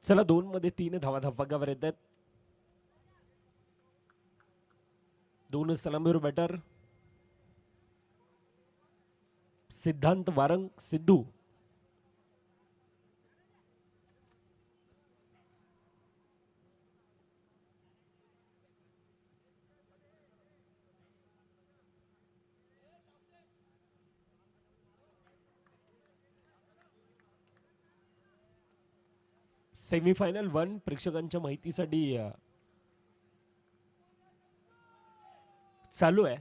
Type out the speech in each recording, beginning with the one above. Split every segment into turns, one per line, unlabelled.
चला 2 मध्ये 3 धावा धावफलकावर येत आहेत. 2 सलामीवर बॅटर सिद्धांत वारंग सिद्धू. सेमीफायनल 1 प्रेक्षकांच्या माहितीसाठी चालू आहे.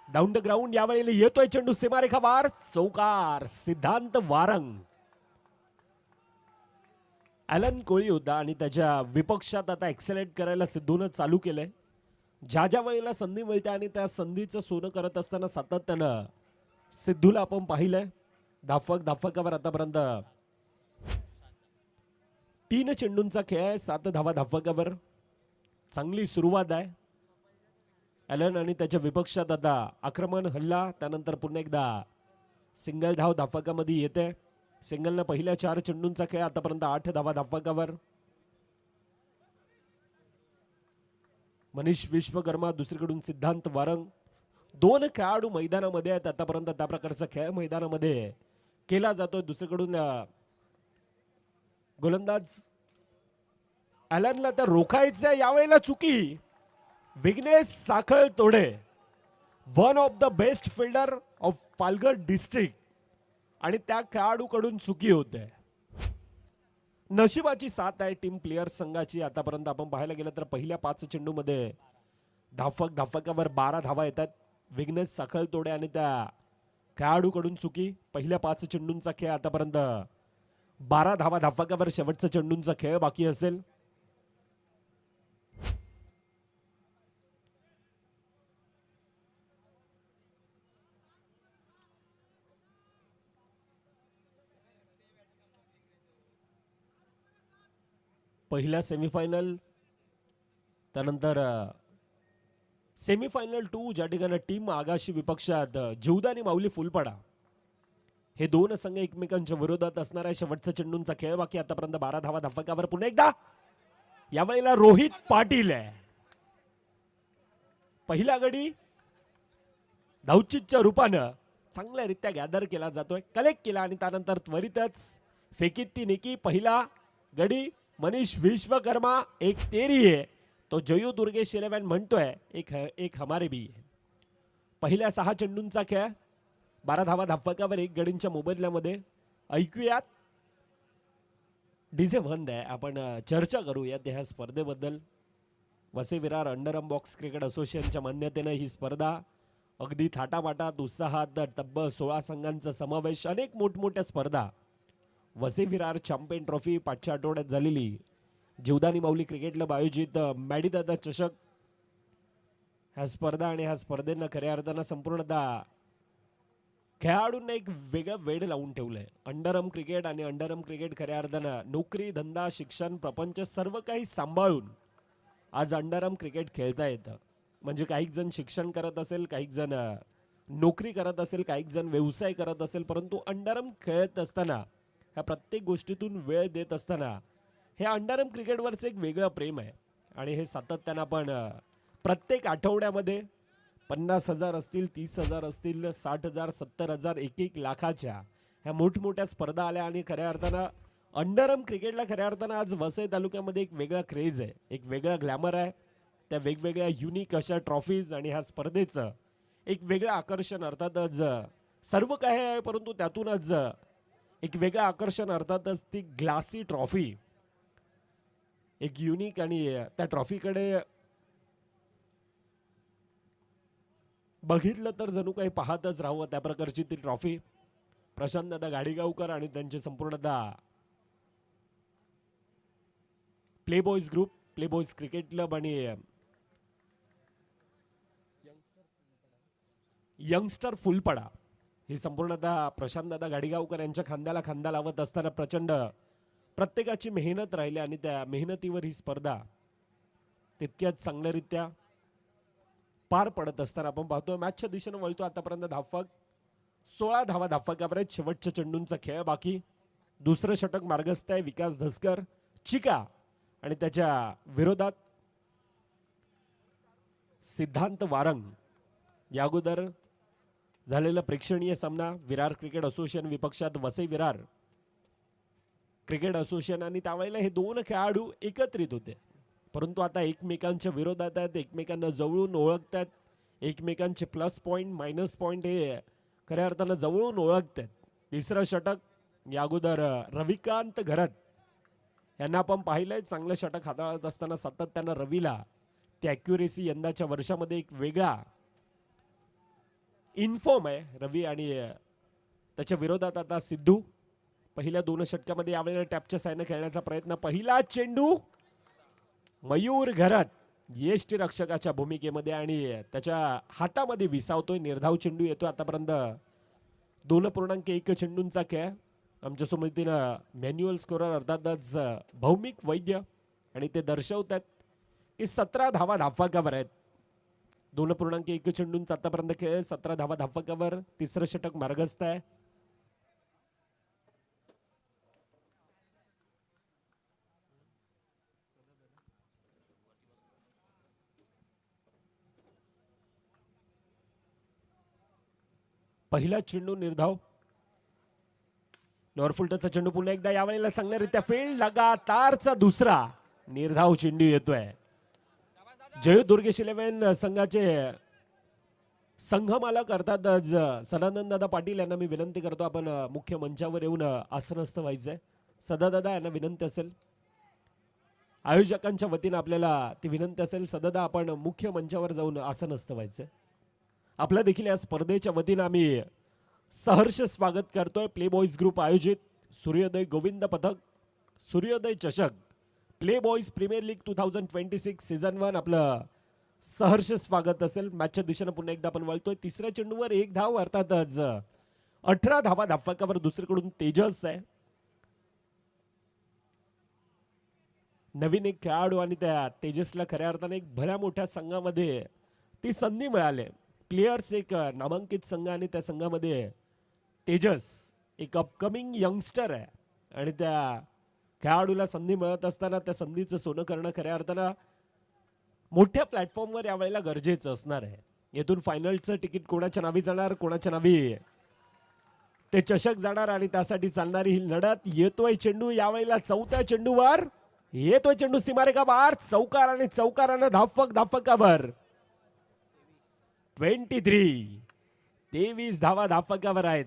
डाऊन द ग्राउंड यावेळेला येतोय चेंडू सीमारेखा वार चौकार सिद्धांत वारंग. ॲलन कोळी होता आणि त्याच्या विपक्षात आता एक्सेलेट करायला सिद्धूनं चालू केलंय. ज्या ज्या वेळेला संधी मिळते आणि त्या संधीचं सोनं करत असताना सातत्यानं सिद्धूला आपण पाहिलंय. धावफलकावर आतापर्यंत 3 चेंडूंचा खेळ आहे. 7 धावा धावफलकावर. चांगली सुरुवात आहे. ॲलन आणि त्याच्या विपक्षात आता आक्रमण हल्ला त्यानंतर पुन्हा एकदा सिंगल धाव धावफलकामध्ये येते. सिंगलनं पहिल्या 4 चेंडूंचा खेळ आतापर्यंत 8 धावा धावफलकावर. मनीष विश्वकर्मा दुसरीकडून सिद्धांत वारंग. 2 खेळाडू मैदानामध्ये आहेत आतापर्यंत. त्या प्रकारचा खेळ मैदानामध्ये केला जातोय. दुसरीकडून गोलंदाज ॲलनला तर रोखायचं यावेळेला चुकी. विघ्नेश साखळ तोडे one of the best fielder of Palghar district आणि त्या खेळाडूकडून चुकी होते. नशिबाची साथ आहे टीम प्लेयर्स संघाची. आतापर्यंत आपण पाहायला गेलं तर पहिल्या 5 चेंडूमध्ये धावफलकावर 12 धावा येतात. विघ्नेश साखळ तोडे आणि त्या खेळाडूकडून चुकी. पहिल्या 5 चेंडूंचा खेळ आतापर्यंत 12 धावा धावफलकावर. शेवटचा चेंडूंचा खेळ बाकी असेल. पहिला सेमीफायनल त्यानंतर सेमीफायनल 2 ज्या ठिकाणी टीम आगाशी विपक्षात जीवदानी माऊली फुलपाडा हे 2 संघ एकमेकांच्या विरोधात असणार आहे. शेवटचा चेंडूंचा खेळ बाकी. आतापर्यंत 12 धावा धावफलकावर. पुन्हा एकदा यावेळेला रोहित पाटील आहे. पहिला गडी धावचीच्या रूपानं चांगल्यारीत्या गॅदर केला जातोय. कलेक्ट केला आणि त्यानंतर त्वरितच फेकीत ती नेकी. पहिला गडी मनीष विश्वकर्मा एक तेरी आहे. तो जयू दुर्गेश 11 म्हणतोय एक हमारे भी. पहिल्या 6 चेंडूंचा खेळ 12 धावा धावफलकावर. 1 गडींच्या मोबदल्यामध्ये. ऐकूयात डीजे बंद आहे. आपण चर्चा करूयात ह्या स्पर्धेबद्दल. Vasai Virar underarm box cricket असोसिएशनच्या मान्यतेनं ही स्पर्धा अगदी थाटामाटात उत्साहात तब्बल 16 संघांचा समावेश. अनेक मोठमोठ्या स्पर्धा. वसई विरार चॅम्पियन ट्रॉफी पाठच्या आठवड्यात झालेली जीवदानी माऊली क्रिकेट क्लब आयोजित मॅडीदादा चषक ह्या स्पर्धा आणि ह्या स्पर्धेनं खऱ्या अर्थानं संपूर्णतः खेळाडूंना एक वेगळं वेड लावून ठेवलंय. अंडरआर्म क्रिकेट आणि अंडरआर्म क्रिकेट खऱ्या अर्थानं नोकरी धंदा शिक्षण प्रपंच सर्व काही सांभाळून आज अंडरआर्म क्रिकेट खेळता येतं. म्हणजे काही जण शिक्षण करत असेल, काही जण नोकरी करत असेल, काही जण व्यवसाय करत असेल, परंतु अंडरआर्म खेळत असताना ह्या प्रत्येक गोष्टीतून वेळ देत असताना हे अंडरआर्म क्रिकेटवरचं एक वेगळं प्रेम आहे. आणि हे सातत्यानं आपण प्रत्येक आठवड्यामध्ये 50,000 असतील, 30,000 असतील, 60,000, 70,000, 1-1 लाखाच्या ह्या मोठमोठ्या स्पर्धा आल्या. आणि खऱ्या अर्थानं अंडरआर्म क्रिकेटला खऱ्या अर्थानं आज वसई तालुक्यामध्ये एक वेगळा क्रेज आहे, एक वेगळा ग्लॅमर आहे. त्या वेगवेगळ्या युनिक अशा ट्रॉफीज आणि ह्या स्पर्धेचं एक वेगळं आकर्षण. अर्थातच सर्व काही आहे परंतु त्यातूनच एक वेगळं आकर्षण. अर्थातच ती ग्लासी ट्रॉफी एक युनिक आणि त्या ट्रॉफीकडे बघितलं तर जणू काही पाहतच राहावं त्या प्रकारची ती ट्रॉफी. प्रशांत दादा गाडीगावकर आणि त्यांचे संपूर्णतः play boys group, play boys cricket club आणि यंगस्टर फुलपाडा ही संपूर्णतः प्रशांत दादा गाडीगावकर यांच्या खांद्याला खांदा लावत असताना प्रचंड प्रत्येकाची मेहनत राहिली आणि त्या मेहनतीवर ही स्पर्धा तितक्याच चांगल्यारीत्या पार पडत असताना आपण पाहतोय. मॅचच्या दिशेने वळतो आतापर्यंत धावफलक 16 धावा धाफकावर आहेत. शेवटच्या चेंडूंचा खेळ बाकी. दुसरं षटक मार्गस्थ आहे विकास धसकर चिका आणि त्याच्या विरोधात सिद्धांत वारंग. या अगोदर झालेला प्रेक्षणीय सामना विरार क्रिकेट असोसिएशन विपक्षात वसई विरार क्रिकेट असोसिएशन आणि त्यावेळेला हे दोन खेळाडू एकत्रित होते, परंतु आता एकमेकांच्या विरोधात आहेत. एकमेकांना जवळून ओळखतात. एकमेकांचे प्लस पॉईंट मायनस पॉईंट हे खऱ्या अर्थानं जवळून ओळखतात. तिसरं षटक या अगोदर रविकांत घरत यांना आपण पाहिलंय चांगलं षटक हाताळत असताना सातत्यानं रवीला ती ॲक्युरेसी यंदाच्या वर्षामध्ये एक वेगळा इन्फॉर्म आहे रवी. आणि त्याच्या विरोधात आता सिद्धू पहिल्या दोन षटकामध्ये यावेळेला टॅपच्या सायनं खेळण्याचा प्रयत्न. पहिला चेंडू मयूर घरत यष्टी रक्षकाच्या भूमिकेमध्ये आणि त्याच्या हातामध्ये विसावतोय. निर्धाव चेंडू येतोय. आतापर्यंत 2.1 चेंडूंचा खेळ. आमच्या सोबतीनं मॅन्युअल स्कोरर अर्थातच भौमिक वैद्य आणि ते दर्शवतात की 17 धावा धाफकावर आहेत. 2.1 चेंडूंचा आतापर्यंत खेळ. 17 धावा धाफकावर. तिसरं षटक मार्गस्थ आहे. पहिला चेंडू निर्धाव. लोअर फुलटचा चेंडू पुन्हा एकदा यावेळेला चांगल्यारीत्या फील्ड. लगातारचा दुसरा निर्धाव चेंडू येतोय. जय दुर्गेश 11 संघाचे संघमालक अर्थात सदानंद दादा पाटील यांना मी विनंती करतो आपण मुख्य मंचावर येऊन आसनस्थ व्हायचंय. सदादादा यांना विनंती असेल, आयोजकांच्या वतीनं आपल्याला ती विनंती असेल. सदादा आपण मुख्य मंचावर जाऊन आसनस्थ व्हायचंय. आपल्या देखील या स्पर्धेच्या वतीनं आम्ही सहर्ष स्वागत करतोय. प्ले बॉईज ग्रुप आयोजित सूर्योदय गोविंद पथक सूर्योदय चषक play boys premier league 2026 season 1 आपलं सहर्ष स्वागत असेल. मॅचच्या दिशेनं पुन्हा एकदा आपण वळतोय. तिसऱ्या चेंडूवर एक धाव अर्थातच 18 धावा धाफकावर. दुसरीकडून तेजस आहे नवीन एक खेळाडू आणि त्या तेजसला खऱ्या अर्थाने एक भल्या मोठ्या संघामध्ये ती संधी मिळाली. प्लेयर्स एक नामांकित संघ आणि त्या संघामध्ये तेजस एक अपकमिंग यंगस्टर आहे आणि त्या खेळाडूला संधी मिळत असताना त्या संधीचं सोनं करणं खऱ्या अर्थानं मोठ्या प्लॅटफॉर्मवर यावेळेला गरजेचं असणार आहे. येथून फायनलचं तिकीट कोणाच्या नावी जाणार, कोणाच्या नावी ते चषक जाणार आणि त्यासाठी चालणारी ही लढत. येतोय चेंडू यावेळेला चौथ्या चेंडूवर. येतोय चेंडू सीमारेखा बाहेर. चौकार आणि चौकारानं धाफकावर 23 धावा धाफकावर आहेत.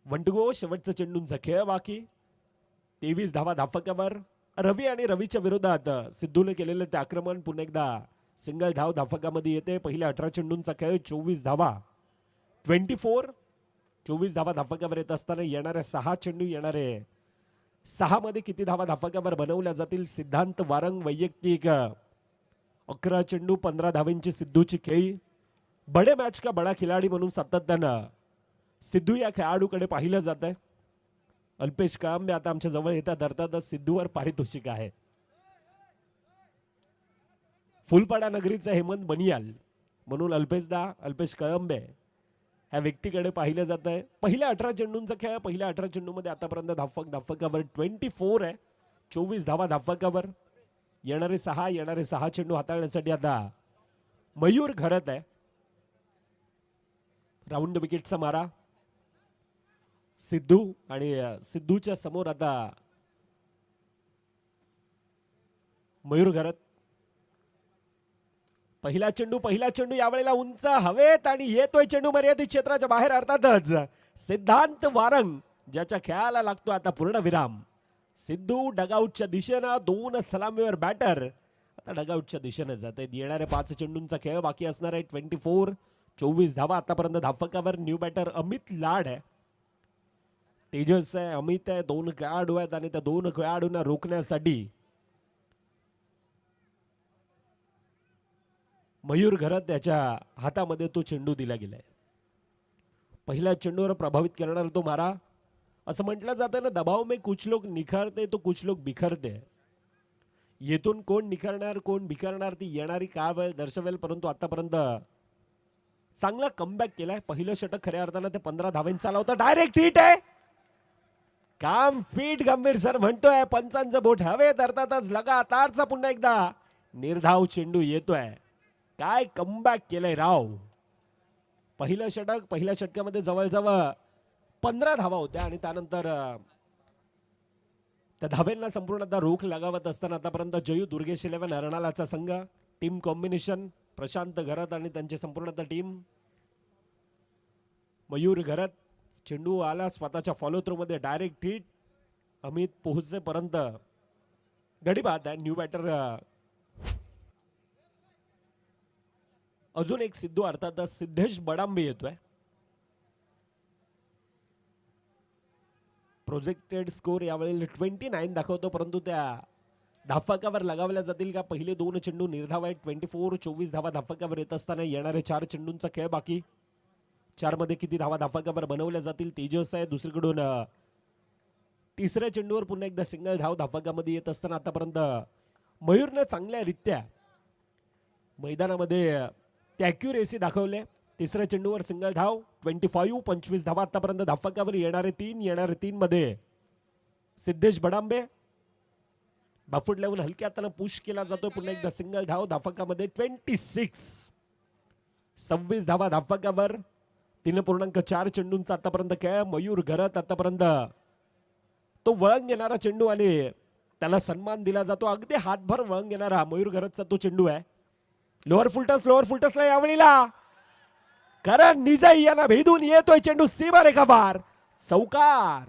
वंटगो शेवटचा चेंडूंचा खेळ बाकी. 23 धावा धाफकावर. रवी आणि रवीच्या विरोधात सिद्धूने केलेलं ते आक्रमण पुन्हा एकदा सिंगल धाव धाफकामध्ये येते. पहिल्या 18 चेंडूंचा खेळ. 24 धावा. 24 धावा धाफकावर येत असताना येणाऱ्या 6 चेंडू येणारे 6 मध्ये किती धावा धाफकावर बनवल्या जातील. सिद्धांत वारंग वैयक्तिक 11 चेंडू 15 धावांची सिद्धूची खेळी. बडे मॅच का बडा खिलाडी म्हणून सातत्यानं सिद्धू या खेळाडूकडे पाहिलं जात आहे. अल्पेश कळंबे आता आमच्या जवळ येतात. अर्थातच सिद्धूवर पारितोषिक आहे. फुलपाडा नगरीचा हेमंत बनियाल म्हणून अल्पेश कळंबे ह्या व्यक्तीकडे पाहिलं जात आहे. पहिल्या 18 चेंडूंचा खेळ. पहिल्या 18 चेंडूमध्ये आतापर्यंत धाफकावर 24 आहे. 24 धावा धाफकावर. येणारे 6 चेंडू हाताळण्यासाठी आता मयूर घरत आहे. राऊंड विकेटचा मारा सिद्धू आणि सिद्धूच्या समोर आता मयूर घरत. पहिला चेंडू यावेळेला उंच हवेत आणि येतोय चेंडू मर्यादित क्षेत्राच्या बाहेर. अर्थातच सिद्धांत वारंग ज्याच्या खेळाला लागतो आता पूर्ण विराम. सिद्धू डगआउटच्या दिशेनं. 2 सलामीवर बॅटर आता डगआउटच्या दिशेनं जात आहेत. येणाऱ्या 5 चेंडूंचा खेळ बाकी असणार आहे. 24 धावा आतापर्यंत धाफकावर. न्यू बॅटर अमित लाड आहे. तेजस आहे, अमित आहे. 2 खेळाडू आहेत आणि त्या 2 खेळाडूंना रोखण्यासाठी मयूर घरत त्याच्या हातामध्ये तो चेंडू दिला गेलाय. पहिल्या चेंडूवर प्रभावित करणारा तो मारा. असं म्हटलं जातं ना, दबाव में कुछ लोग निखरते तो कुछ लोग बिखरते. येथून कोण निखरणार कोण बिखरणार ती येणारी काळ वेळ दर्शवेल, परंतु आतापर्यंत चांगला कमबॅक केलाय. पहिलं षटक खऱ्या अर्थानं ते 15 धावांचा आला होता. डायरेक्ट हिट आहे. काम फिट गंभीर सर म्हणतोय. पंचांचं बोट हवेत, अर्थातच लगातारचा पुन्हा एकदा निर्धाव चेंडू येतोय. काय कमबॅक केलंय राव. पहिलं षटक, पहिल्या षटकामध्ये जवळजवळ 15 धावा होत्या आणि त्यानंतर त्या धावेंना संपूर्णतः रोख लगावत असताना आतापर्यंत जयू दुर्गेश 11 अर्नाळाचा संघ, टीम कॉम्बिनेशन प्रशांत घरत आणि त्यांची संपूर्णतः टीम. मयूर घरत, चेंडू आला स्वतःच्या फॉलो थ्रू मध्ये, डायरेक्ट हिट. अमित पोहोचेपर्यंत गडी बाद आहे. न्यू बॅटर अजून एक सिद्धू अर्थात सिद्धेश बडांबे येतोय. प्रोजेक्टेड स्कोर यावेळी 29 दाखवतो, परंतु त्या धाफकावर लगावल्या जातील का. पहिले 2 चेंडू निर्धाव आहेत. 24 धावा धाफकावर येत असताना येणारे 4 चेंडूंचा खेळ बाकी. 4 मध्ये किती धावा धाफकावर बनवल्या जातील तेजस आहे. दुसरीकडून तिसऱ्या चेंडूवर पुन्हा एकदा सिंगल धाव धाफकामध्ये येत असताना आतापर्यंत मयूरनं चांगल्यारित्या मैदानामध्ये अॅक्युरेसी दाखवले. तिसऱ्या चेंडूवर सिंगल धाव, 25 धावा आतापर्यंत धाफकावर. येणारे 3 मध्ये सिद्धेश बडांबे बाफूट लेवल हलक्या हाताने पुश केला जातो. पुन्हा एकदा सिंगल धाव धाफकामध्ये. 26 धावा धाफकावर. 3.4 चेंडूंचा आतापर्यंत खेळ. मयूर घरत आतापर्यंत तो वळण घेणारा चेंडू आणि त्याला सन्मान दिला जातो. अगदी हातभर वळण घेणारा मयूर घरतचा तो चेंडू आहे. लोअर फुलटसला यावेळीला कारण निजाई यांना भेदून येतोय चेंडू. सीमा रेखा पार, चौकार.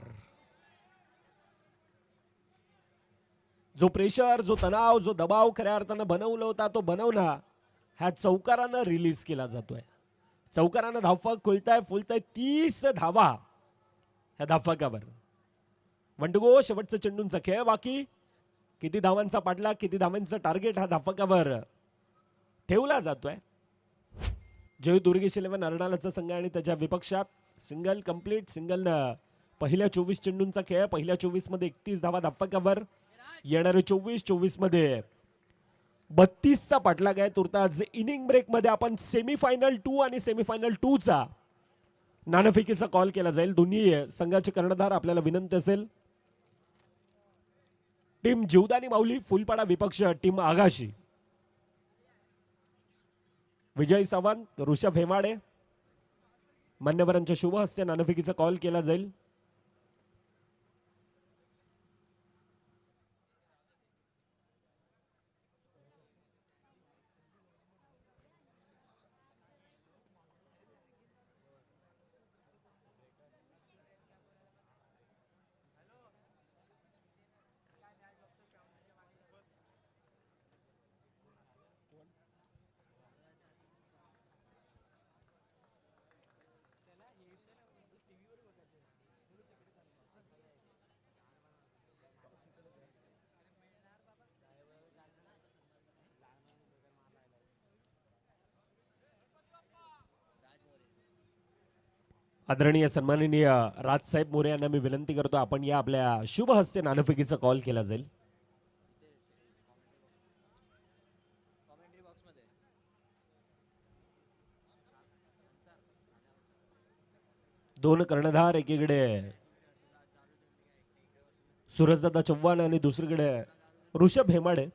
जो प्रेशर, जो तणाव, जो दबाव खऱ्या अर्थानं बनवला होता तो बनवला ह्या चौकारानं रिलीज केला जातोय. चौकारानं धावफक फुलताय 30 धावा ह्या धावफकावर. 1 to go. शेवटचं चेंडूंचा खेळ बाकी. किती धावांचा पाडला, किती धावांचं टार्गेट हा धावफकावर ठेवला जातोय. जय दुर्गेश 11 अर्नाळाचा संघ आणि त्याच्या विपक्षात सिंगल कंप्लीट. सिंगल पहिल्या 24 चेंडूंचा खेळ. पहिल्या 24 मध्ये 31 धावा धावफकावर. येणारे 24 मध्ये 32चा पाठलाग आहे. तुर्तास इनिंग ब्रेक मध्ये आपण सेमीफायनल 2 आणि सेमीफायनल 2 चा नाणेफेकीचा कॉल केला जाईल. दोन्ही संघाचे कर्णधार आपल्याला विनंती असेल. टीम जीवदानी माऊली फुलपाडा विपक्ष टीम आगाशी. विजय सावंत, ऋषभ हेमाडे मान्यवरांच्या शुभ हस्ते नाणेफेकीचा कॉल केला जाईल. आदरणीय सन्माननीय राजसाहेब मोरे यांना मी विनंती करतो, आपण या आपल्या शुभ हस्ते नाणेफेकीचा कॉल केला जाईल. दोन कर्णधार, एकीकडे सूरजदादा चव्हाण आणि दुसरीकडे ऋषभ हेमाडे.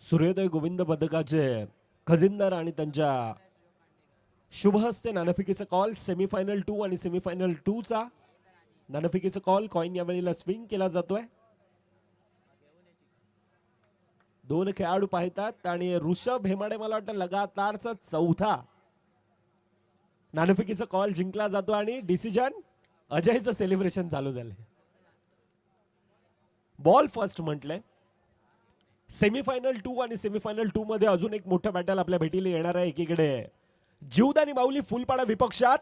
सूर्योदय गोविंद पदकाचे खजिनदार आणि त्यांच्या शुभ हस्ते नाणेफेकीचा कॉल. सेमीफायनल 2 आणि सेमीफायनल 2 चा नाणेफेकीचा कॉल. कॉइन यावेळेला स्विंग केला जातोय. दोन खेळाडू पाहतात आणि ऋषभ हेमाडे मला वाटतं लगातारचा चौथा नाणेफेकीचा कॉल जिंकला जातो आणि डिसिजन अजयचं सेलिब्रेशन चालू झालंय. बॉल फर्स्ट म्हटलंय. सेमीफायनल 2 आणि सेमीफायनल 2 मध्ये अजून एक मोठं बॅटल आपल्या भेटीला येणार आहे. एकीकडे जीवदानी माऊली फुलपाडा विपक्षात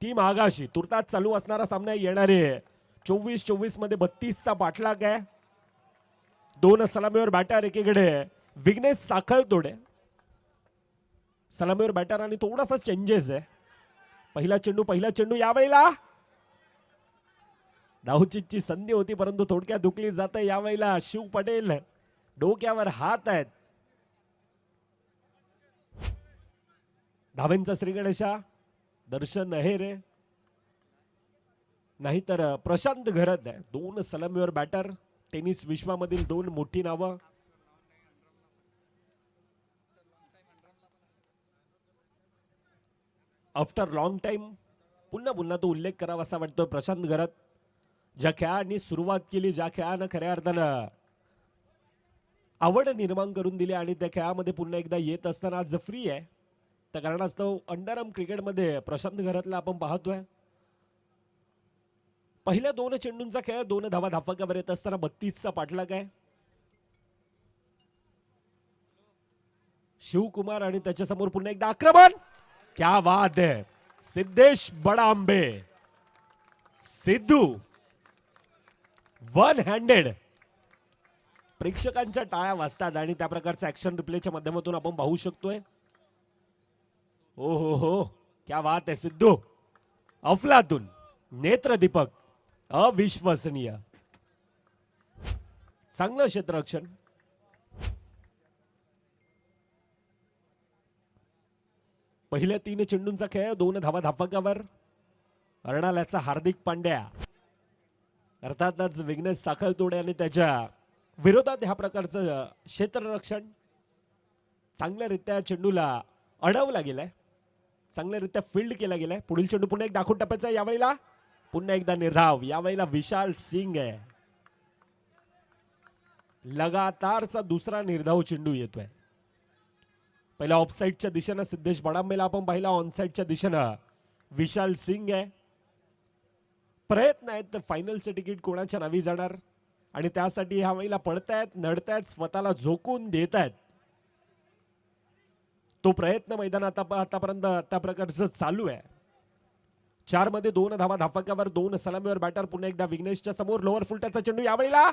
टीम आगाशी. तुर्तास चालू असणारा सामना येणारे 24 मध्ये 32चा पाठलाग आहे. दोन सलामीवर बॅटर. एकीकडे विघ्नेश साखळतोडे सलामीवर बॅटर आणि थोडासा चेंजेस आहे. पहिला चेंडू यावेळेला धावचीची संधी होती परंतु थोडक्यात दुखली जाते यावेळेला. शिव पटेल डोक्यावर हात आहेत. धावेंचा श्रीगणेशा दर्शन अहेरे नाहीतर प्रशांत घरत आहे. 2 सलामीवर बॅटर. टेनिस विश्वामधील 2 मोठी नावं. आफ्टर लॉंग टाइम पुन्हा तो उल्लेख करावा असा वाटतो प्रशांत घरत. ज्या खेळाने सुरुवात केली, ज्या खेळानं खऱ्या अर्थानं आवड निर्माण करून दिली आणि त्या खेळामध्ये पुन्हा एकदा येत असताना आज फ्री आहे त्या कारणास्तव अंडरआर्म क्रिकेटमध्ये प्रशांत घरातला आपण पाहतोय. पहिल्या 2 चेंडूंचा खेळ 2 धावा धाफकावर येत असताना 32चा पाठलाग आहे. शिवकुमार आणि त्याच्यासमोर पुन्हा एकदा आक्रमण. क्या बात है. सिद्धेश बडांबे सिद्धू 1 हँडेड. प्रेक्षकांच्या टाळ्या वाजतात आणि त्या प्रकारचा ऍक्शन रिप्लेच्या माध्यमातून आपण पाहू शकतोय. ओ हो क्या बात है सिद्धू. अफलातून नेत्रदीपक अविश्वसनीय. चांगलं क्षेत्ररक्षण. पहिल्या 3 चेंडूंचा खेळ 2 धावा धाफकावर. अर्णाल्याचा हार्दिक पांड्या अर्थातच विघ्नेश साखळतोडे आणि त्याच्या विरोधात ह्या प्रकारचं क्षेत्ररक्षण. चांगल्यारीत्या चेंडूला अडवला गेलाय, चांगल्यारीत्या फील्ड केला गेलाय. पुढील चेंडू पुन्हा एक दाखवून टप्प्याचा. यावेळेला पुन्हा एकदा निर्धाव. यावेळेला विशाल सिंग आहे. लगातारचा दुसरा निर्धाव चेंडू येतोय. पहिला ऑफसाईडच्या दिशेनं सिद्धेश बडांबेला आपण पाहिला. ऑनसाईडच्या दिशेनं विशाल सिंग आहे. प्रयत्न आहेत तर फायनलचं तिकीट कोणाच्या नावी जाणार आणि त्यासाठी ह्या वेळेला पडतायत, नडतायत, स्वतःला झोकून देत आहेत. तो प्रयत्न मैदानात आतापर्यंत त्या प्रकारचं चालू आहे. 4 मध्ये 2 धावा धाफकावर 2 सलामीवर बॅटर. पुन्हा एकदा विघ्नेशच्या समोर लोअर फुलटाचा चेंडू. यावेळेला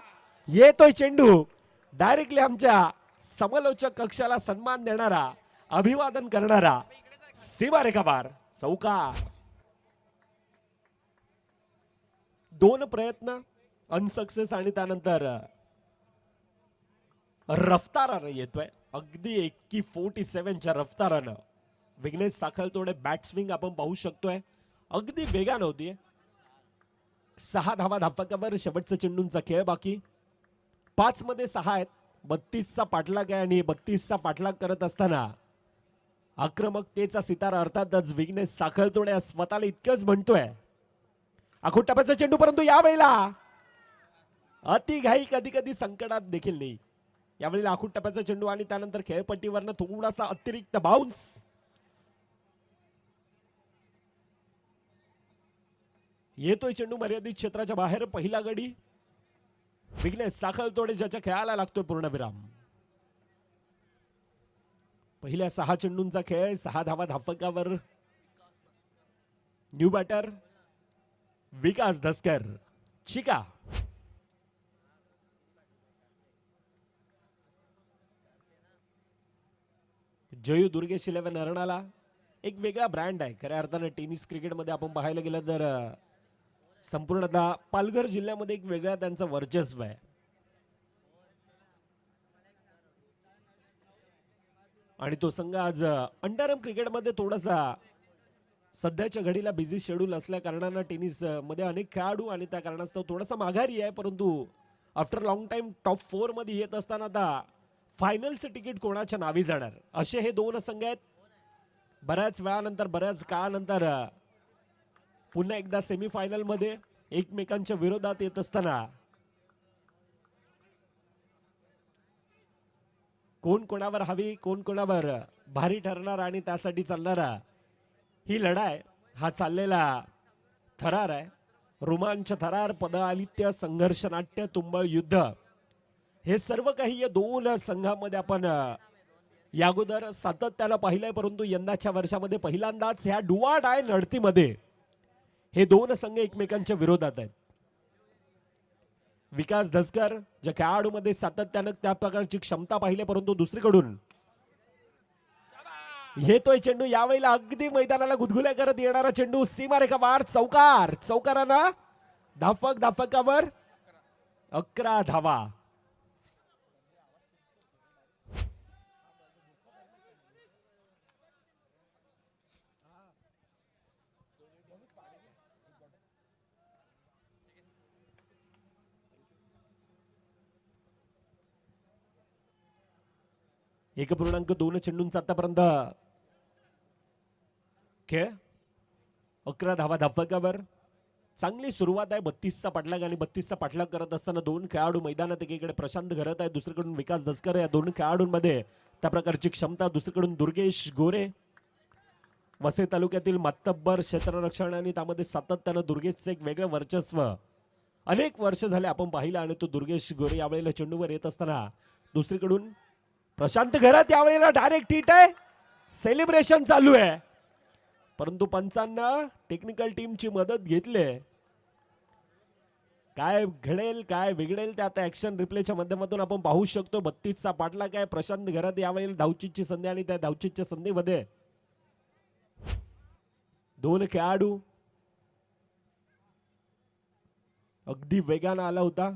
येतोय चेंडू डायरेक्टली आमच्या समालोचक कक्षाला सन्मान देणारा, अभिवादन करणारा सीमारेखा पार चौकार. 2 प्रयत्न अनसक्सेस आणि त्यानंतर रफ्तारानं येतोय. अगदी 47च्या रफ्तारानं विघ्नेश साखळतोडे बॅट स्विंग आपण पाहू शकतोय. अगदी वेगानं होतीये. 6 धावा धाफकावर शेवटचा चेंडूंचा खेळ बाकी. 5 मध्ये 6 आहेत. 32चा पाठलाग आहे आणि 32चा पाठलाग करत असताना आक्रमकतेचा सितारा अर्थातच विघ्नेश साखळतोडे स्वतःला इतकंच म्हणतोय. आखूट टप्प्याचा चेंडू परंतु यावेळेला अतिघाई कधी कधी संकटात देखील नाही. यावेळेला आखूट टप्प्याचा चेंडू आणि त्यानंतर खेळपट्टीवरनं थोडासा अतिरिक्त बाउन्स. येतोय चेंडू मर्यादित क्षेत्राच्या बाहेर. पहिला गडी विघ्नेश साखळतोडे ज्याच्या खेळाला लागतोय पूर्णविराम. पहिल्या 6 चेंडूंचा खेळ 6 धावा धाफकावर. न्यू बॅटर विकास धसकर चिका. जयू दुर्गेश 11 अर्णाला एक वेगळा ब्रँड आहे खऱ्या अर्थाने टेनिस क्रिकेटमध्ये. आपण पाहायला गेलं तर संपूर्णतः पालघर जिल्ह्यामध्ये एक वेगळा त्यांचं वर्चस्व आहे. आणि तो संघ आज अंडरआर्म क्रिकेटमध्ये थोडासा सध्याच्या घडीला बिझी शेड्यूल असल्या कारणानं टेनिस मध्ये अनेक खेळाडू आणि त्या कारणास्तव थोडासा माघारी आहे. परंतु आफ्टर लॉंग टाइम टॉप 4 मध्ये येत असताना आता फायनलचं तिकीट कोणाच्या नावी जाणार असे हे 2 संघ आहेत. बऱ्याच वेळानंतर बऱ्याच काळानंतर पुन्हा एकदा सेमीफायनल मध्ये एकमेकांच्या विरोधात येत असताना कोण कोणावर हवी, कोण कोणावर भारी ठरणार आणि त्यासाठी चालणारा ही लढाई, हा चाललेला थरार आहे. रोमांच, थरार, पदालित्य, संघर्ष, नाट्य, तुंबळ, युद्ध हे सर्व काही या 2 संघामध्ये आपण या अगोदर सातत्यानं पाहिलंय. परंतु यंदाच्या वर्षामध्ये पहिल्यांदाच ह्या डुआ डाय लढतीमध्ये हे 2 संघ एकमेकांच्या विरोधात आहेत. विकास धसकर ज्या खेळाडूमध्ये सातत्यानं त्या प्रकारची क्षमता पाहिली, परंतु दुसरीकडून येतोय चेंडू, यावेळेला अगदी मैदानाला गुदगुल्या करत येणारा चेंडू, सीमारेखा वार, चौकार. चौकारानं धापकावर 11 धावा. एक पूर्णांक 2 चेंडूंचा आतापर्यंत खेळ. 11 धावा धापकावर. चांगली सुरुवात आहे. 32चा पाठलाग आणि 32चा पाठलाग करत असताना दोन खेळाडू मैदानात, एकीकडे प्रशांत घरत आहे, दुसरीकडून विकास दसकर. या दोन खेळाडूंमध्ये त्या प्रकारची क्षमता. दुसरीकडून दुर्गेश गोरे, वसई तालुक्यातील मातब्बर क्षेत्ररक्षण, आणि त्यामध्ये सातत्यानं दुर्गेशचं एक वेगळं वर्चस्व अनेक वर्ष झाले आपण पाहिलं. आणि तो दुर्गेश गोरे यावेळेला चेंडूवर येत असताना दुसरीकडून प्रशांत घरात यावेळेला डायरेक्ट हिट आहे. सेलिब्रेशन चालू आहे, परंतु पंचांना टेक्निकल टीमची मदत घेतली. काय घडेल काय बिघडेल ते आता ऍक्शन रिप्लेच्या माध्यमातून आपण पाहू शकतो. 32चा पाठलाग आहे. प्रशांत घरात यावेळेला धावचीतची संधी, आणि त्या धावचीतच्या संधीमध्ये दोन खेळाडू अगदी वेगानं आला होता.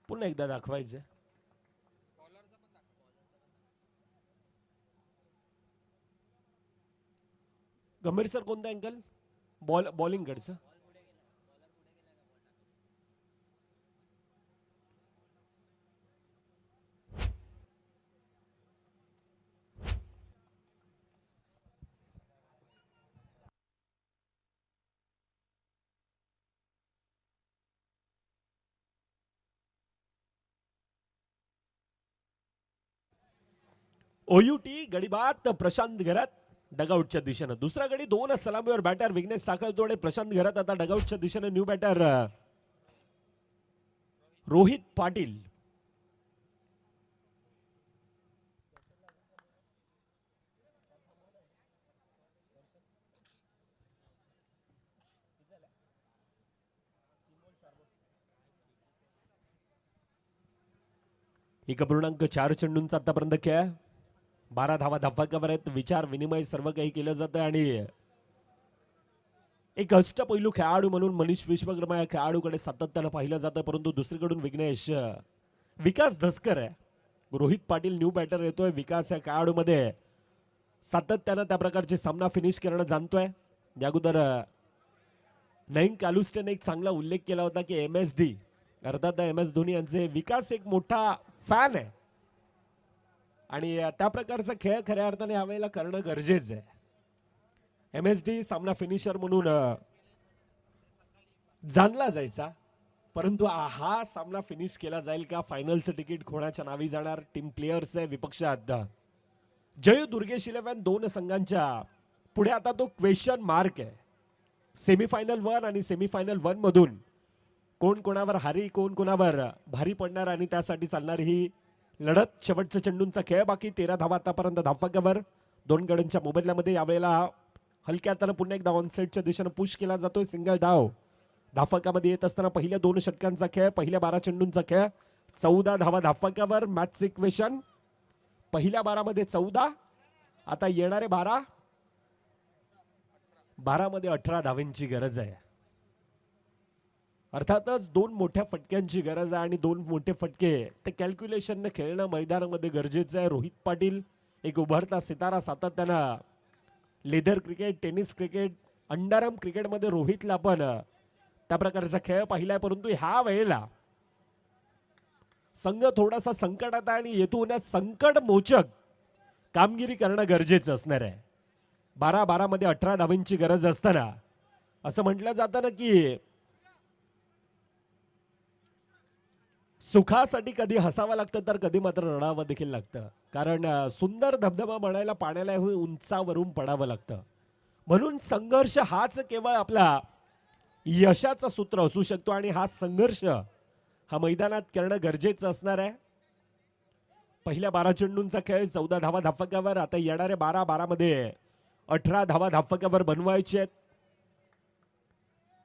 पुन्हा एकदा दाखवायचं. गंभीर सर कोणता अँगल? बॉलिंग कडचं. ओयूटी गडीबात प्रशांत घरात डगआउटच्या दिशेनं. दुसरा गडी 2 सलामीवर बॅटर विघ्नेश साखळतोडे. प्रशांत घरात आता डगआउटच्या दिशेनं. New batter Rohit Patil. एक पूर्णांक 4 चेंडूंचा आतापर्यंत खेळ. 12 धावा धापकावर आहेत. विचार विनिमय सर्व काही केलं जातं, आणि एक अष्टपैलू खेळाडू म्हणून मनीष विश्वकर्मा या खेळाडूकडे सातत्यानं पाहिलं जातं. परंतु दुसरीकडून विकास धसकर आहे. रोहित पाटील न्यू बॅटर येतोय. विकास या खेळाडूमध्ये सातत्यानं त्या प्रकारचे सामना फिनिश करणं जाणतोय. या अगोदर नईम कालुस्टेने एक चांगला उल्लेख केला होता की MSD अर्थात MS धोनी यांचे विकास एक मोठा फॅन आहे, आणि त्या प्रकारचा खेळ खऱ्या अर्थाने यावेळेला करणं गरजेचं आहे. MSD सामना फिनिशर म्हणून जाणला जायचा, परंतु हा सामना फिनिश केला जाईल का? फायनलचं तिकीट कोणाच्या नावी जाणार? टीम प्लेयर्स आहे विपक्षात. जय दुर्गेश 11 दोन संघांच्या पुढे आता तो क्वेश्चन मार्क आहे. सेमीफायनल 1 आणि सेमीफायनल 1 मधून कोण कोणावर हारी, कोण कोणावर भारी पडणार, आणि त्यासाठी चालणारी ही लढत. शेवटच्या चेंडूंचा खेळ बाकी. 13 धावा आतापर्यंत धापकावर. दोन गड्यांच्या मोबदल्यामध्ये यावेळेला हलक्या हातानं पुन्हा एकदा ऑनसाईडच्या दिशेनं पुश केला जातोय. सिंगल धाव धापकामध्ये येत असताना पहिल्या 2 षटकांचा खेळ, पहिल्या 12 चेंडूंचा खेळ. 14 धावा धापकावर. मॅच इक्वेशन पहिल्या 12 मध्ये 14, आता येणारे 12 मध्ये 18 धावांची गरज आहे. अर्थातच 2 मोठ्या फटक्यांची गरज आहे, आणि 2 मोठे फटके ते कॅल्क्युलेशनने खेळणं मैदानामध्ये गरजेचं आहे. रोहित पाटील एक उभरता सितारा. सातत्यानं leather cricket, tennis cricket, underarm क्रिकेटमध्ये रोहितला आपण त्या प्रकारचा खेळ पाहिलाय, परंतु ह्या वेळेला संघ थोडासा संकटात आहे, आणि येथून संकट मोचक कामगिरी करणं गरजेचं असणार आहे. 12 मध्ये 18 धावांची गरज असताना असं म्हटलं जातं ना की सुखासाठी कधी हसावं लागतं तर कधी मात्र रडावं देखील लागतं. कारण सुंदर धबधबा म्हणायला पाण्याला उंचावरून पडावं लागतं. म्हणून संघर्ष हाच केवळ आपला यशाचा सूत्र असू शकतो, आणि हा संघर्ष हा मैदानात करणं गरजेचं असणार आहे. पहिल्या 12 चेंडूंचा खेळ 14 धावा धाफक्यावर. आता येणाऱ्या 12 मध्ये 18 धावा धाफक्यावर बनवायचे आहेत.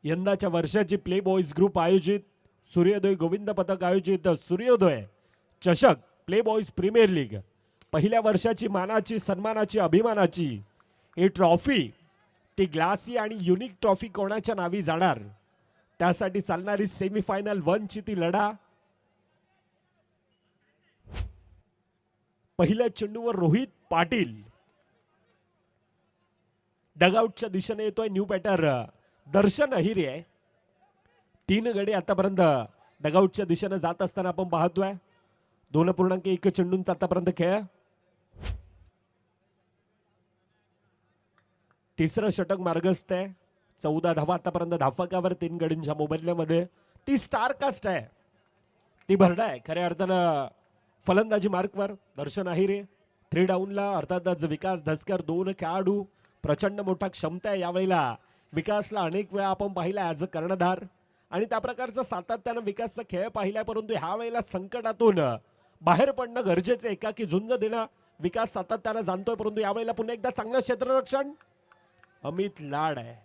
यंदाच्या वर्षाची प्ले बॉईज ग्रुप आयोजित सूर्योदय गोविंद पथक आयोजित सूर्योदय चषक प्ले बॉईज प्रीमियर लीग पहिल्या वर्षाची मानाची सन्मानाची अभिमानाची ही ट्रॉफी ती ग्लासी आणि युनिक ट्रॉफी कोणाच्या नावी जाणार त्यासाठी चालणारी सेमीफायनल 1 ची ती लढा. पहिल्या चेंडूवर रोहित पाटील डगआउटच्या दिशेने येतोय. न्यू बॅटर दर्शन अहिरे आहे. 3 गडे आतापर्यंत डगआउटच्या दिशेने जात असताना आपण पाहतोय. 2.1 चेंडूंचा आतापर्यंत खेळ. तिसरं षटक मार्गस्थ आहे. 14 धावा आतापर्यंत धाफकावर 3 गडींच्या मोबदल्यामध्ये. ती स्टार कास्ट आहे, ती भरडा आहे खऱ्या अर्थानं. फलंदाजी मार्कवर दर्शन अहिरे. 3 डाऊनला अर्थातच विकास धसकर. 2 खेळाडू. प्रचंड मोठा क्षमता आहे यावेळेला विकासला. अनेक वेळा आपण पाहिला ॲज अ कर्णधार आणि त्या प्रकारचा सातत्यानं विकासचा खेळ पाहिलाय. परंतु ह्या वेळेला संकटातून बाहेर पडणं गरजेचं आहे. एकाकी झुंज देणं विकास सातत्यानं जाणतोय. परंतु यावेळेला पुन्हा एकदा चांगलं क्षेत्ररक्षण अमित लाड आहे.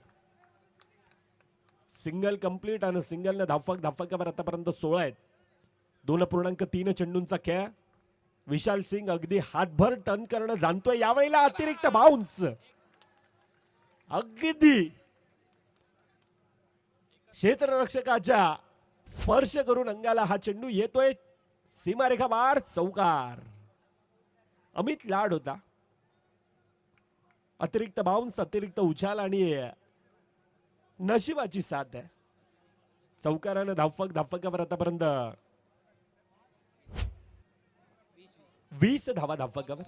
सिंगल कंप्लीट आणि सिंगलने धाफकावर आतापर्यंत 16 आहेत. 2.3 चेंडूंचा खेळ. विशाल सिंग अगदी हातभर टर्न करणं जाणतोय. यावेळेला अतिरिक्त बाउन्स अगदी क्षेत्ररक्षकाच्या स्पर्श करून अंगाला हा चेंडू येतोय. सीमारेखा बार चौकार. अमित लाड होता. अतिरिक्त बाउन्स अतिरिक्त उछाल आणि नशिबाची साथ आहे. चौकारानं धाफकावर आतापर्यंत 20 धावा धाफकावर.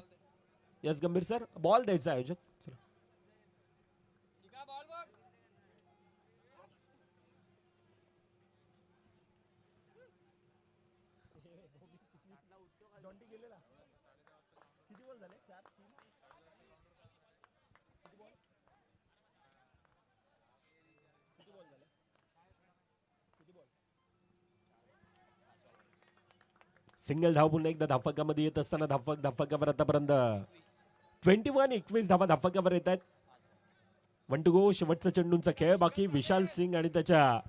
यस गंभीर सर बॉल द्यायचा आयोजक. सिंगल धाव पुन्हा एकदा धाफकामध्ये येत असताना धाफकावर आतापर्यंत 21 धावा धाफकावर येत आहेत. 1 to go. शेवटचा चेंडूंचा खेळ बाकी. विशाल सिंग आणि त्याच्या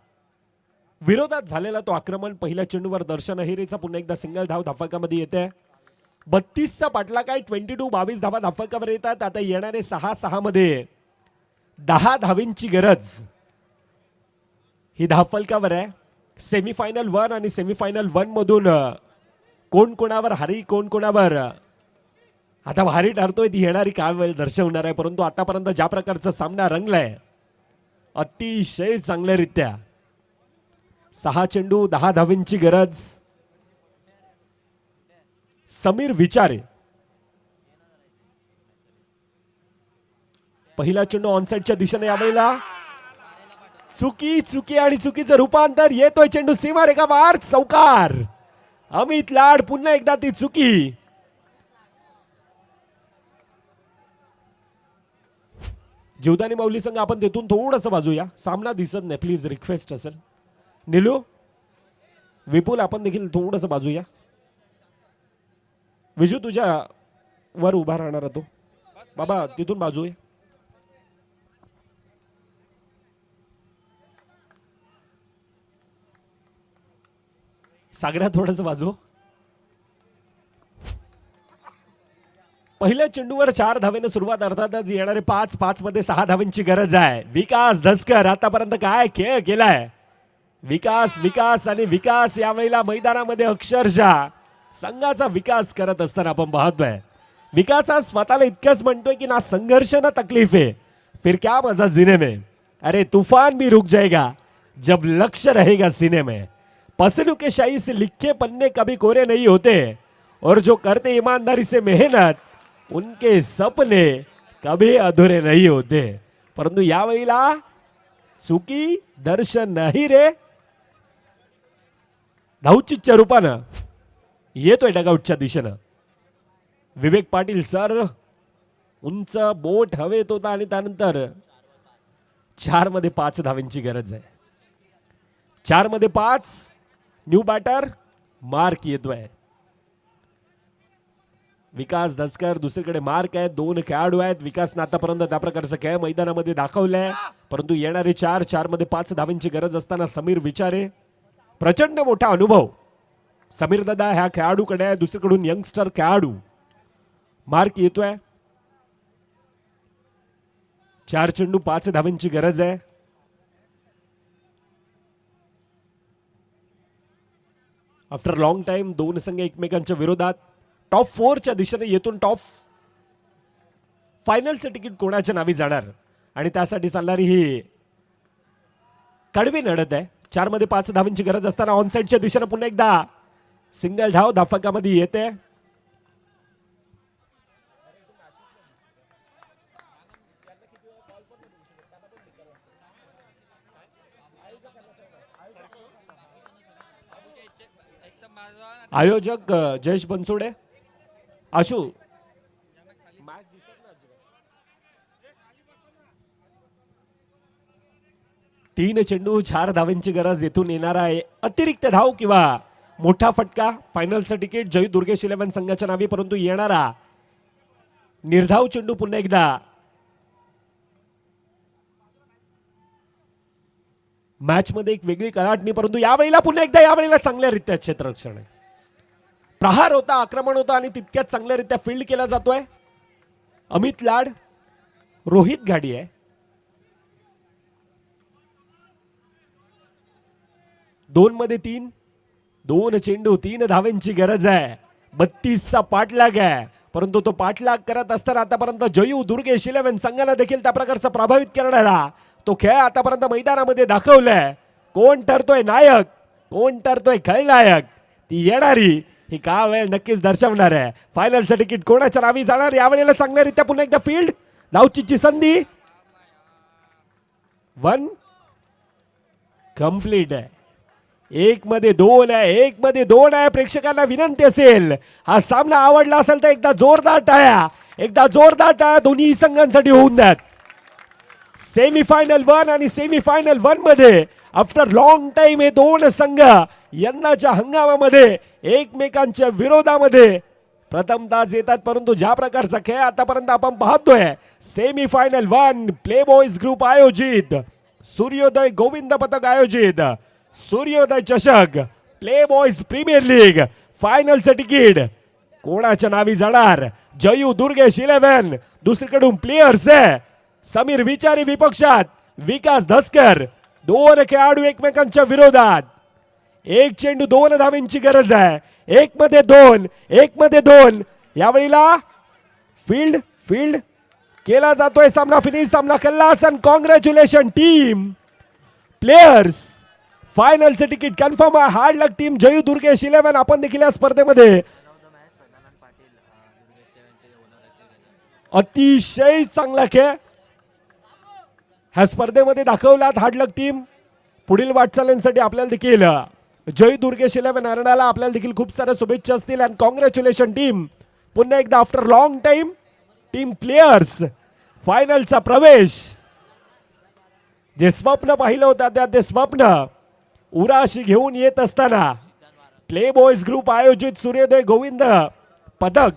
विरोधात झालेला तो आक्रमण. पहिल्या चेंडूवर दर्शन अहिरेचा पुन्हा एकदा सिंगल धाव धाफकामध्ये येते. 32चा पाटला काय. 22 धावा धाफकावर येतात. आता येणारे 6 मध्ये 10 धावींची गरज ही धाफलकावर आहे. सेमीफायनल 1 आणि सेमीफायनल 1 मधून कोण कोणावर हारी कोण कोणावर आता भारी ठरतोय ती येणारी काळ दर्शवणार आहे. परंतु आतापर्यंत ज्या प्रकारचा सामना रंगलाय अतिशय चांगल्यारीत्या. 6 चेंडू 10 धावींची गरज. समीर विचारे पहिला चेंडू ऑनसाइडच्या दिशेने यावेळेला चुकी आणि चुकीचं रूपांतर. येतोय चेंडू सीमारेखा बार चौकार. अमित लाड पुन्हा एकदा ती चुकी. जीवदानी माऊली संघ आपण तेथून थोडंसं बाजूया. सामना दिसत नाही प्लीज रिक्वेस्ट असेल. निलू विपुल आपण देखील थोडंसं बाजूया. विजू तुझ्या वर उभा राहणार तो बाबा तिथून बाजू आहे. सागरा थोडंसं बाजू. पहिल्या चेंडूवर 4 धावेने सुरुवात. अर्थातच येणारे 5 मध्ये 6 धावांची गरज आहे. विकास धसकर आतापर्यंत काय खेळ केलाय. विकास आणि विकास यावेळेला मैदानामध्ये अक्षरशः संघाचा विकास करत असताना आपण पाहतोय. विकास आज स्वतःला इतकंच म्हणतोय की ना संघर्ष ना तकलीफ है फिर क्या मजा जीने में. अरे तूफान भी रुक जाएगा जब लक्ष्य रहेगा सीने में. पसलू के शाही से लिखे पन्ने कभी कोरे नहीं होते और जो करते ईमानदारी से मेहनत उनके सपने कभी अधूरे नहीं होते. परंतु यावेळेला चुकी दर्शन नाही रे. धावचीच्या रूपानं येतोय डगआउटच्या दिशेनं. विवेक पाटील सर उंच बोट हवेत होता आणि त्यानंतर 4 मध्ये 5 धावांची गरज आहे. 4 मध्ये 5. न्यू बॅटर मार्क येतोय. विकास दसकर दुसरीकडे मार्क आहेत. 2 खेळाडू आहेत. विकासनं आतापर्यंत त्या प्रकारचा खेळ मैदानामध्ये दाखवलाय, परंतु येणारे 4 मध्ये 5 धावांची गरज असताना समीर विचारे प्रचंड मोठा अनुभव समीर दादा ह्या खेळाडूकडे आहे. दुसरीकडून यंगस्टर खेळाडू मार्क येतोय. 4 चेंडू 5 धावांची गरज आहे. आफ्टर लॉंग टाइम 2 संघ एकमेकांच्या विरोधात. टॉप 4च्या दिशेने येथून टॉप फायनलचं तिकीट कोणाच्या नावी जाणार आणि त्यासाठी चालणारी ही कडवी लढत आहे. 4 मध्ये 5 धावांची गरज असताना ऑनसाइडच्या दिशेने पुन्हा एकदा सिंगल धाव धाफकामध्ये येते. आयोजक जयेश बनसोडे. आशू 3 चेंडू 4 धावांची गरज येथून येणार आहे. अतिरिक्त धाव किंवा मोठा फटका फायनलचं तिकीट जयू दुर्गेश 11 संघाच्या नावी, परंतु येणारा निर्धाव चेंडू पुन्हा एकदा मॅच मध्ये एक वेगळी कलाटणी, परंतु यावेळेला पुन्हा एकदा यावेळेला चांगल्यारीत्या क्षेत्ररक्षण आहे. प्रहार होता, आक्रमण होता आणि तितक्याच चांगल्यारीत्या फील्ड केला जातोय. अमित लाड रोहित गाडी आहे. 2 मध्ये 3, 2 चेंडू 3 धावांची गरज आहे. 32चा पाठलाग आहे, परंतु तो पाठलाग करत असताना आतापर्यंत जयू दुर्गेश 11 संघाला देखील त्या प्रकारचा प्रभावित करणारा तो खेळ आतापर्यंत मैदानामध्ये दाखवलाय. कोण ठरतोय नायक, कोण ठरतोय खलनायक, ती येणारी ही का वेळ नक्कीच दर्शवणार आहे. फायनलचं तिकीट कोणाच्या नावी जाणार यावेळेला चांगल्यारीत्या पुन्हा एकदा फील्ड धावचीची संधी. 1 कंप्लीट आहे. 1 मध्ये 2 आहे, 1 मध्ये 2 आहे. प्रेक्षकांना विनंती असेल हा सामना आवडला असेल तर एकदा जोरदार टाळ्या, एकदा जोरदार टाळ्या दोन्ही संघांसाठी होऊन द्यात. सेमीफायनल 1 आणि सेमीफायनल 1 मध्ये आफ्टर लॉंग टाइम हे 2 संघ यंदाच्या हंगामामध्ये एकमेकांच्या विरोधामध्ये प्रथमताच येतात. परंतु ज्या प्रकारचा खेळ आतापर्यंत आपण पाहतोय सेमीफायनल 1 प्ले बॉयज ग्रुप आयोजित, सूर्योदय गोविंद पथक आयोजित सूर्योदय चषक प्ले बॉयज प्रीमियर लीग फायनलचं तिकीट कोणाच्या नावी जाणार. जयू दुर्गेश 11 दुसरीकडून प्लेयर्स आहे समीर विचारी विपक्षात विकास धसकर. 2 खेळाडू एकमेकांच्या विरोधात. 1 चेंडू 2 धावांची गरज आहे. 1 मध्ये 2, 1 मध्ये 2. यावेळेला फील्ड केला जातोय. सामना फिनिश, सामना खल्लास. आणि कॉंग्रॅच्युलेशन टीम प्लेयर्स, फायनलचं तिकीट कन्फर्म आहे. Hard luck team Jayu Durgesh 11. आपण देखील या स्पर्धेमध्ये अतिशय चांगला खेळ ह्या स्पर्धेमध्ये दाखवलात. हार्ड लक टीम पुढील वाटचालींसाठी आपल्याला देखील जय दुर्गेश 11 अरणाला आपल्याला देखील खूप साऱ्या शुभेच्छा असतील. And congratulation team. पुन्हा एकदा after long time team players फायनलचा प्रवेश. जे स्वप्न पाहिलं होतं त्या ते स्वप्न उराशी घेऊन येत असताना प्ले बॉयज ग्रुप आयोजित सूर्योदय गोविंद पदक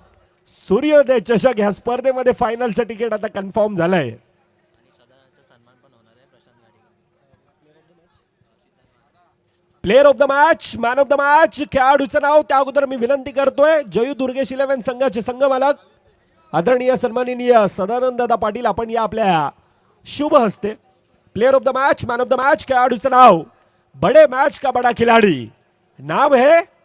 सूर्योदय चषक ह्या स्पर्धेमध्ये फायनलचं तिकीट आता कन्फर्म झालंय. Player of the match, man of the match खेळाडूचं नाव त्या अगोदर मी विनंती करतोय जयू दुर्गेश 11 संघाचे संघमालक आदरणीय सन्माननीय सदानंद दादा पाटील आपण या आपल्या शुभ हस्ते player of the match, man of the match खेळाडूचं नाव बडे मैच का बड़ा खिलाड़ी नाम है